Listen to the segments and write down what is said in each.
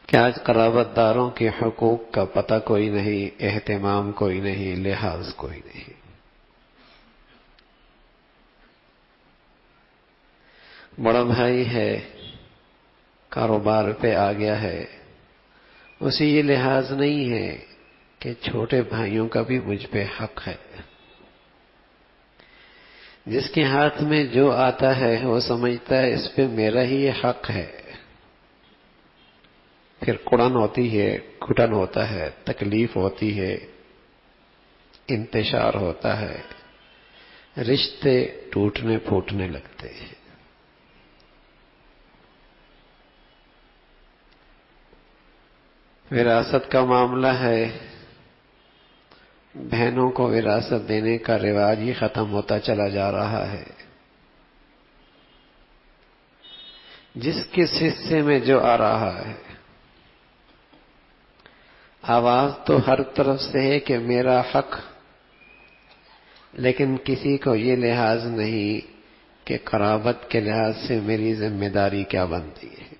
کہ آج قرابت داروں کے حقوق کا پتہ کوئی نہیں، اہتمام کوئی نہیں، لحاظ کوئی نہیں۔ بڑا بھائی ہے، کاروبار پہ آ گیا ہے، اسے یہ لحاظ نہیں ہے کہ چھوٹے بھائیوں کا بھی مجھ پہ حق ہے۔ جس کے ہاتھ میں جو آتا ہے وہ سمجھتا ہے اس پہ میرا ہی یہ حق ہے، پھر کڑن ہوتی ہے، گھٹن ہوتا ہے، تکلیف ہوتی ہے، انتشار ہوتا ہے، رشتے ٹوٹنے پھوٹنے لگتے ہیں۔ وراثت کا معاملہ ہے، بہنوں کو وراثت دینے کا رواج ہی ختم ہوتا چلا جا رہا ہے۔ جس کس حصے میں جو آ رہا ہے، آواز تو ہر طرف سے ہے کہ میرا حق، لیکن کسی کو یہ لحاظ نہیں کہ قرابت کے لحاظ سے میری ذمہ داری کیا بنتی ہے،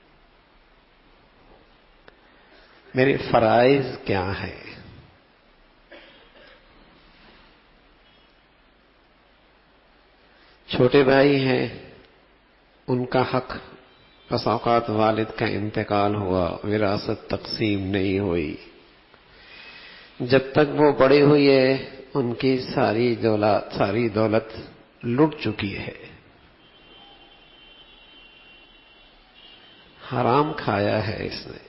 میرے فرائض کیا ہیں۔ چھوٹے بھائی ہیں، ان کا حق، بس اوقات والد کا انتقال ہوا، وراثت تقسیم نہیں ہوئی، جب تک وہ بڑے ہوئے ان کی ساری دولت لٹ چکی ہے، حرام کھایا ہے اس نے۔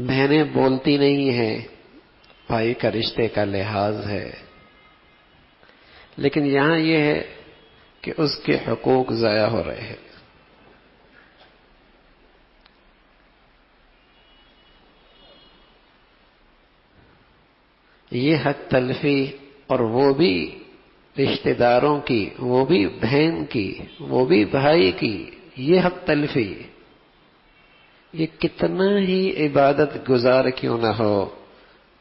بہنیں بولتی نہیں ہیں، بھائی کا رشتے کا لحاظ ہے، لیکن یہاں یہ ہے کہ اس کے حقوق ضائع ہو رہے ہیں۔ یہ حق تلفی، اور وہ بھی رشتہ داروں کی، وہ بھی بہن کی، وہ بھی بھائی کی، یہ حق تلفی، یہ کتنا ہی عبادت گزار کیوں نہ ہو،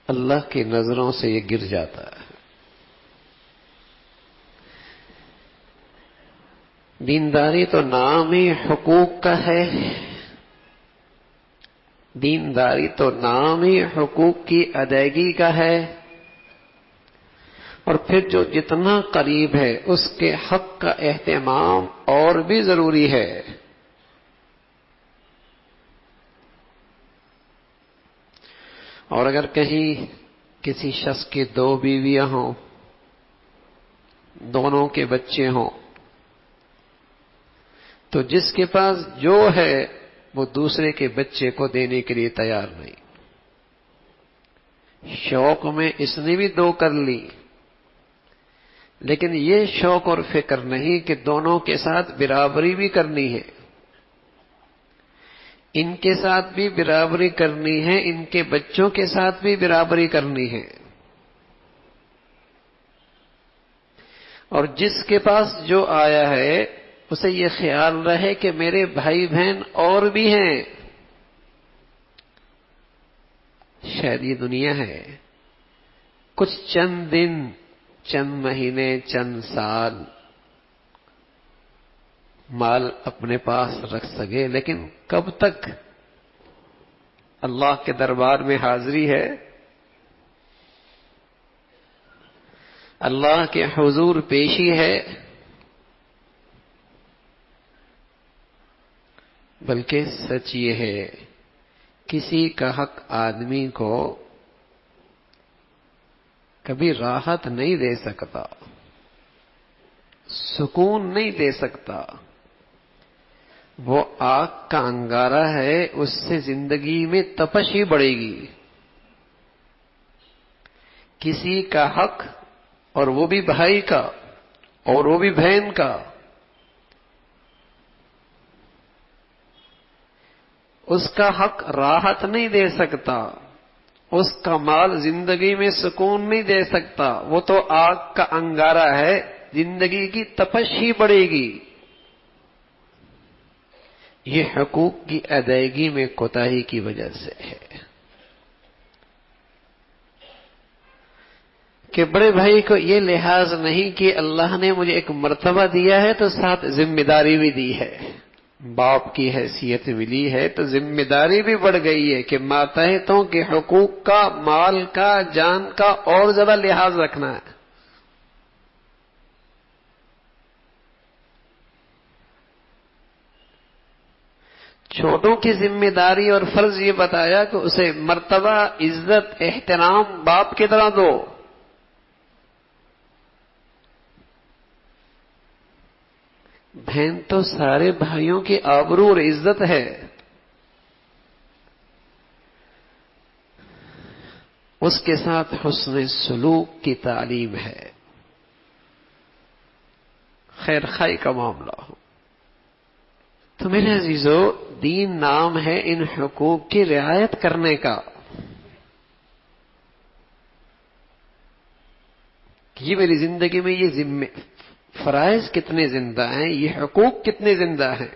اللہ کی نظروں سے یہ گر جاتا ہے۔ دینداری تو نام ہی حقوق کا ہے، دینداری تو نام ہی حقوق کی ادائیگی کا ہے، اور پھر جو جتنا قریب ہے اس کے حق کا اہتمام اور بھی ضروری ہے۔ اور اگر کہیں کسی شخص کی 2 بیویاں ہوں، دونوں کے بچے ہوں، تو جس کے پاس جو ہے وہ دوسرے کے بچے کو دینے کے لیے تیار نہیں۔ شوق میں اس نے بھی 2 کر لی، لیکن یہ شوق اور فکر نہیں کہ دونوں کے ساتھ برابری بھی کرنی ہے، ان کے ساتھ بھی برابری کرنی ہے، ان کے بچوں کے ساتھ بھی برابری کرنی ہے۔ اور جس کے پاس جو آیا ہے اسے یہ خیال رہے کہ میرے بھائی بہن اور بھی ہیں۔ شاید یہ دنیا ہے، کچھ چند دن، چند مہینے، چند سال مال اپنے پاس رکھ سکے، لیکن کب تک اللہ کے دربار میں حاضری ہے، اللہ کے حضور پیشی ہے۔ بلکہ سچ یہ ہے، کسی کا حق آدمی کو کبھی راحت نہیں دے سکتا، سکون نہیں دے سکتا، وہ آگ کا انگارہ ہے، اس سے زندگی میں تپش ہی بڑھے گی۔ کسی کا حق، اور وہ بھی بھائی کا، اور وہ بھی بہن کا، اس کا حق راحت نہیں دے سکتا، اس کا مال زندگی میں سکون نہیں دے سکتا، وہ تو آگ کا انگارہ ہے، زندگی کی تپش ہی بڑھے گی۔ یہ حقوق کی ادائیگی میں کوتاہی کی وجہ سے ہے کہ بڑے بھائی کو یہ لحاظ نہیں کہ اللہ نے مجھے ایک مرتبہ دیا ہے تو ساتھ ذمہ داری بھی دی ہے۔ باپ کی حیثیت ملی ہے تو ذمہ داری بھی بڑھ گئی ہے کہ ماتحتوں کے حقوق کا، مال کا، جان کا اور زیادہ لحاظ رکھنا ہے۔ چھوٹوں کی ذمہ داری اور فرض یہ بتایا کہ اسے مرتبہ، عزت، احترام باپ کی طرح دو۔ بہن تو سارے بھائیوں کی آبرو اور عزت ہے، اس کے ساتھ حسن سلوک کی تعلیم ہے، خیر خائی کا معاملہ ہو۔ تو میرے عزیزو، دین نام ہے ان حقوق کی رعایت کرنے کا۔ یہ میری زندگی میں یہ فرائض کتنے زندہ ہیں، یہ حقوق کتنے زندہ ہیں۔